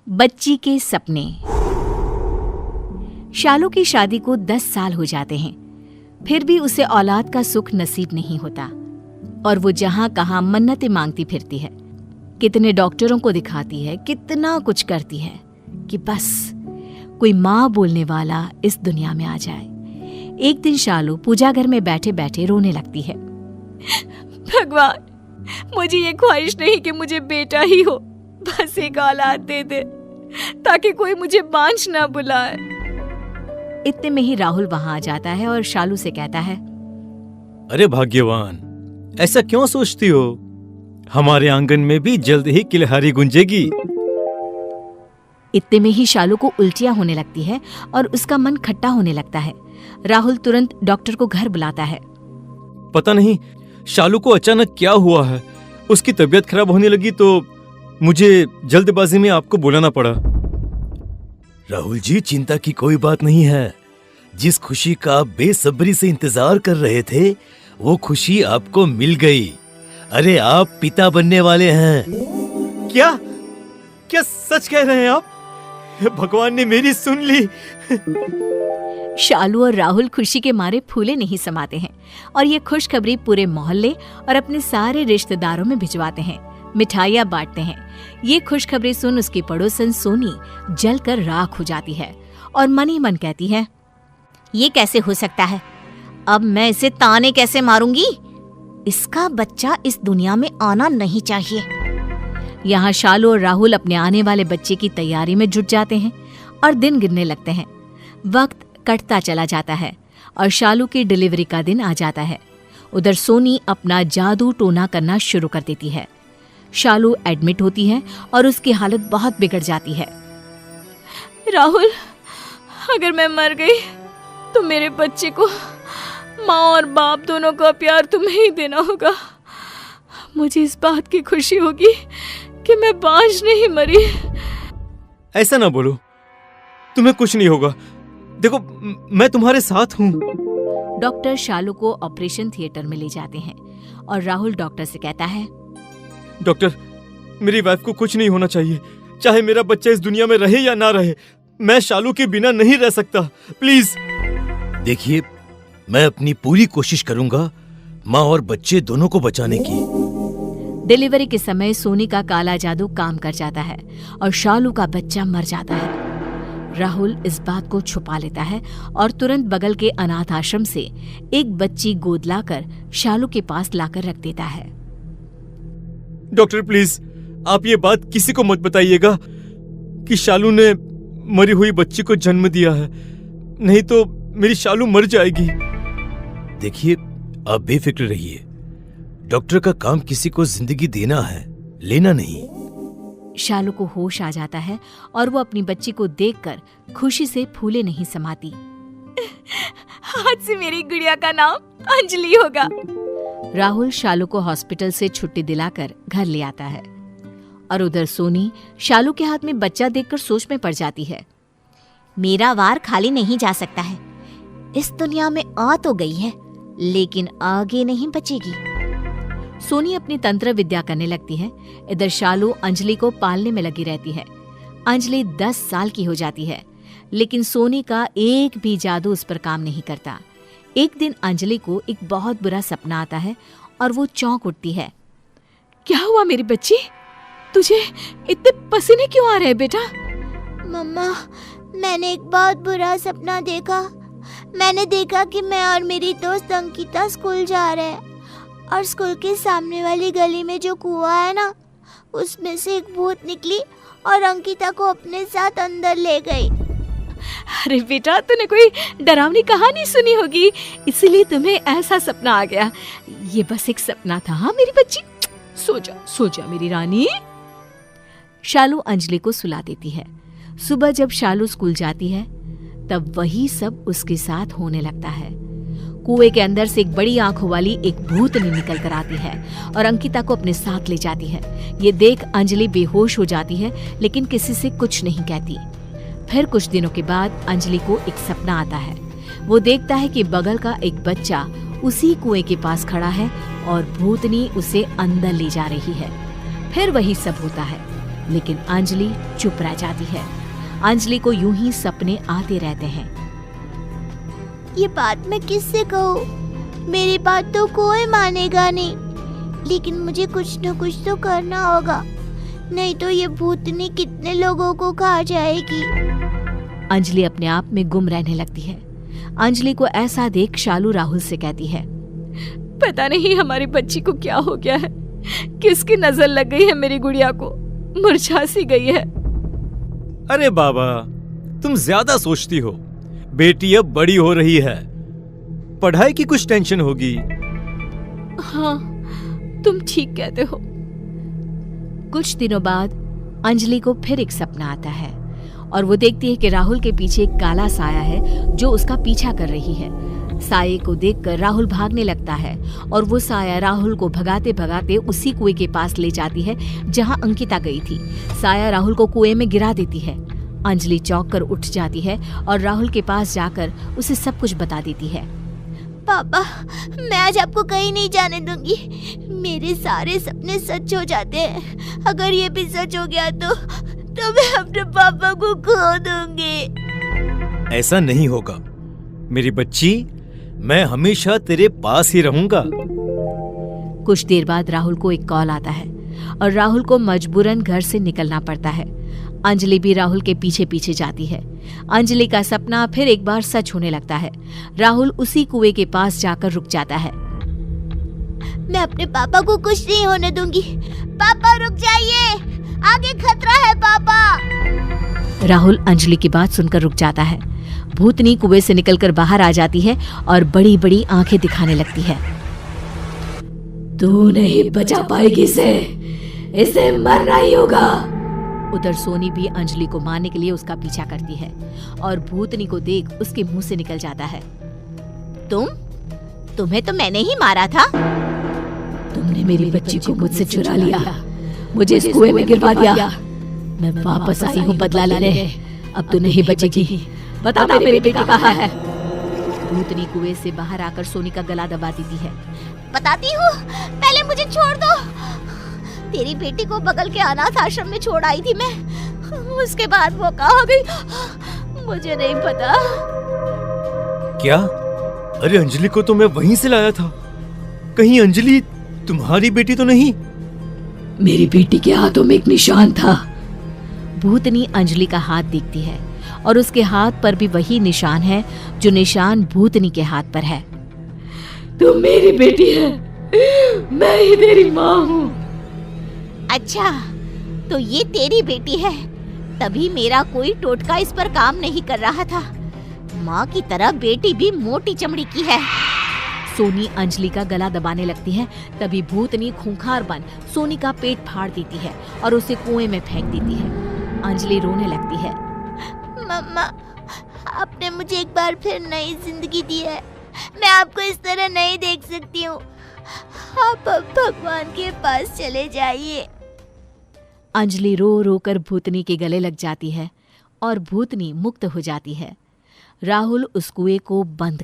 बच्ची के सपने। शालू की शादी को 10 साल हो जाते हैं, फिर भी उसे औलाद का सुख नसीब नहीं होता और वो जहां कहां मन्नतें मांगती फिरती है। कितने डॉक्टरों को दिखाती है, कितना कुछ करती है कि बस कोई माँ बोलने वाला इस दुनिया में आ जाए। एक दिन शालू पूजा घर में बैठे बैठे रोने लगती है। भगवान, मुझे ये ख्वाहिश नहीं कि मुझे बेटा ही हो, बस एक औलाद दे दे ताकि कोई मुझे बांझ ना बुलाए। इतने में ही राहुल वहां आ जाता है और शालू से कहता है, अरे भाग्यवान, ऐसा क्यों सोचती हो? हमारे आंगन में भी जल्द ही किलहारी गूंजेगी। इतने में ही शालू को उल्टियां होने लगती है और उसका मन खट्टा होने लगता है। राहुल तुरंत डॉक्टर को घर बुलाता है। पता नहीं शालू को अचानक क्या हुआ है, उसकी तबीयत खराब होने लगी तो मुझे जल्दबाजी में आपको बुलाना पड़ा। राहुल जी, चिंता की कोई बात नहीं है। जिस खुशी का आप बेसब्री से इंतजार कर रहे थे, वो खुशी आपको मिल गई। अरे, आप पिता बनने वाले हैं। क्या क्या सच कह रहे हैं आप? भगवान ने मेरी सुन ली। शालू और राहुल खुशी के मारे फूले नहीं समाते हैं और ये खुशखबरी पूरे मोहल्ले और अपने सारे रिश्तेदारों में भिजवाते हैं। मिठाइयाँ बांटते हैं। ये खुशखबरी सुन उसकी पड़ोसन सोनी जलकर राख हो जाती है और मन ही मन कहती है, ये कैसे हो सकता है? अब मैं इसे ताने कैसे मारूंगी? इसका बच्चा इस दुनिया में आना नहीं चाहिए। यहाँ शालू और राहुल अपने आने वाले बच्चे की तैयारी में जुट जाते हैं और दिन गिनने लगते हैं। वक्त कटता चला जाता है और शालू की डिलीवरी का दिन आ जाता है। उधर सोनी अपना जादू टोना करना शुरू कर देती है। शालू एडमिट होती है और उसकी हालत बहुत बिगड़ जाती है। राहुल, अगर मैं मर गई तो मेरे बच्चे को माँ और बाप दोनों का प्यार तुम्हें ही देना होगा। मुझे इस बात की खुशी होगी कि मैं बांझ नहीं मरी। ऐसा ना बोलो, तुम्हें कुछ नहीं होगा। देखो, मैं तुम्हारे साथ हूँ। डॉक्टर शालू को ऑपरेशन थिएटर में ले जाते हैं और राहुल डॉक्टर से कहता है, डॉक्टर, मेरी वाइफ को कुछ नहीं होना चाहिए। चाहे मेरा बच्चा इस दुनिया में रहे या ना रहे, मैं शालू के बिना नहीं रह सकता। प्लीज। देखिए, मैं अपनी पूरी कोशिश करूंगा माँ और बच्चे दोनों को बचाने की। डिलीवरी के समय सोनी का काला जादू काम कर जाता है और शालू का बच्चा मर जाता है। राहुल इस बात को छुपा लेता है और तुरंत बगल के अनाथ आश्रम से एक बच्ची गोद लाकर शालू के पास लाकर रख देता है। डॉक्टर, प्लीज आप ये बात किसी को मत बताइएगा कि शालू ने मरी हुई बच्ची को जन्म दिया है, नहीं तो मेरी शालू मर जाएगी। देखिए, आप बेफिक्र रहिए। डॉक्टर का काम किसी को जिंदगी देना है, लेना नहीं। शालू को होश आ जाता है और वो अपनी बच्ची को देखकर खुशी से फूले नहीं समाती। आज से मेरी गुड़िया का नाम अंजलि होगा। राहुल शालू को हॉस्पिटल से छुट्टी दिलाकर घर ले आता है और उधर सोनी शालू के हाथ में बच्चा देखकर सोच में पड़ जाती है। मेरा वार खाली नहीं जा सकता है। इस दुनिया में आ तो गई है, लेकिन आगे नहीं बचेगी। सोनी अपनी तंत्र विद्या करने लगती है। इधर शालू अंजलि को पालने में लगी रहती है। अंजलि 10 साल की हो जाती है, लेकिन सोनी का एक भी जादू उस पर काम नहीं करता। एक दिन अंजलि को एक बहुत बुरा सपना आता है और वो चौंक उठती है। क्या हुआ मेरी बच्ची? तुझे इतने पसीने क्यों आ रहे हैं बेटा? मम्मा, मैंने एक बहुत बुरा सपना देखा। मैंने देखा कि मैं और मेरी दोस्त अंकिता स्कूल जा रहे हैं और स्कूल के सामने वाली गली में जो कुआं है ना, उसमें से एक भूत निकली और अंकिता को अपने साथ अंदर ले गई। अरे बेटा, तूने कोई डरावनी कहानी सुनी होगी, इसीलिए तुम्हें ऐसा सपना आ गया। ये बस एक सपना था। हाँ मेरी बच्ची, सो जा मेरी रानी। शालू अंजलि को सुला देती है। सुबह जब शालू स्कूल जाती है तब वही सब उसके साथ होने लगता है। कुएं के अंदर से एक बड़ी आंखों वाली एक भूतनी निकल कर आती है और अंकिता को अपने साथ ले जाती है। ये देख अंजलि बेहोश हो जाती है, लेकिन किसी से कुछ नहीं कहती। फिर कुछ दिनों के बाद अंजलि को एक सपना आता है। वो देखता है कि बगल का एक बच्चा उसी कुएं के पास खड़ा है और भूतनी उसे अंदर ले जा रही है। फिर वही सब होता है। लेकिन अंजलि चुप रह जाती है। अंजलि को यूं ही सपने आते रहते हैं। ये बात मैं किससे कहूँ? मेरी बात तो कोई मानेगा नहीं, लेकिन मुझे कुछ न कुछ तो करना होगा, नहीं तो ये भूतनी कितने लोगों को खा जाएगी। अंजलि अपने आप में गुम रहने लगती है। अंजलि को ऐसा देख शालू राहुल से कहती है, पता नहीं हमारी बच्ची को क्या हो गया है, किसकी नजर लग गई है मेरी गुड़िया को, मुरझा सी गई है। अरे बाबा, तुम ज्यादा सोचती हो। बेटी अब बड़ी हो रही है, पढ़ाई की कुछ टेंशन होगी। हाँ, तुम ठीक कहते हो। कुछ दिनों बाद अंजलि को फिर एक सपना आता है और वो देखती है कि राहुल के पीछे एक काला साया है जो उसका पीछा कर रही है। साये को देखकर राहुल भागने लगता है और वो साया राहुल को भगाते भगाते उसी कुएं के पास ले जाती है जहां अंकिता गई थी। साया राहुल को कुएं में गिरा देती है। अंजलि चौंक कर उठ जाती है और राहुल के पास जाकर उसे सब कुछ बता देती है। पापा, मैं आज आपको कहीं नहीं जाने दूंगी। मेरे सारे सपने सच हो जाते हैं। अगर ये भी सच हो गया तो मैं अपने पापा को खो दूंगी। ऐसा नहीं होगा मेरी बच्ची, मैं हमेशा तेरे पास ही रहूंगा। कुछ देर बाद राहुल को एक कॉल आता है और राहुल को मजबूरन घर से निकलना पड़ता है। अंजलि भी राहुल के पीछे पीछे जाती है। अंजलि का सपना फिर एक बार सच होने लगता है। राहुल उसी कुएं के पास जाकर रुक जाता है। मैं अपने पापा को कुछ नहीं होने दूंगी। पापा रुक जाइए, आगे खतरा है पापा। राहुल अंजलि की बात सुनकर रुक जाता है। भूतनी कुएं से निकलकर बाहर आ जाती है और बड़ी बड़ी आंखें दिखाने लगती है। तू नहीं बचा पाएगी इसे मरना ही होगा। उधर सोनी भी अंजलि को मारने के लिए उसका पीछा करती है और भूतनी को देख उसके मुंह से निकल जाता है, तुम्हें तो मैंने ही मारा था। तुमने मेरी बच्ची को मुझसे चुरा लिया, मुझे इस कुएं में गिरवा दिया। मैं वापस आई हूँ बदला लेने। अब तू नहीं बचेगी। बताना मेरी बेटी कहाँ है। भूतनी कुएं से बाहर आकर सोनी का गला दबा देती है। बताती हूँ, पहले मुझे छोड़ दो। तेरी बेटी को बगल के अनाथ आश्रम में छोड़ आई थी मैं, उसके बाद वो कहाँ गई मुझे नहीं पता। क्या? अरे अंजलि को तो मैं वहीं से लाया था। कहीं अंजलि तुम्हारी बेटी तो नहीं? मेरी बेटी के हाथों में एक निशान था। भूतनी अंजलि का हाथ देखती है और उसके हाथ पर भी वही निशान है जो निशान भूतनी के हाथ पर है। तुम मेरी बेटी है, मैं ही तेरी माँ हूँ। अच्छा, तो ये तेरी बेटी है, तभी मेरा कोई टोटका इस पर काम नहीं कर रहा था। माँ की तरह बेटी भी मोटी चमड़ी की है। सोनी अंजलि का गला दबाने लगती है। तभी भूतनी खूंखार बन सोनी का पेट फाड़ देती है और उसे कुएं में फेंक देती है। अंजलि रोने लगती है। मम्मा, आपने मुझे एक बार फिर नई जिंदगी दी है। मैं आपको इस तरह नहीं देख सकती हूँ। आप अब भगवान के पास चले जाइए। अंजलि रो रो कर भूतनी के गले लग जाती है और भूतनी मुक्त हो जाती है। राहुल उस कुएं को बंद कर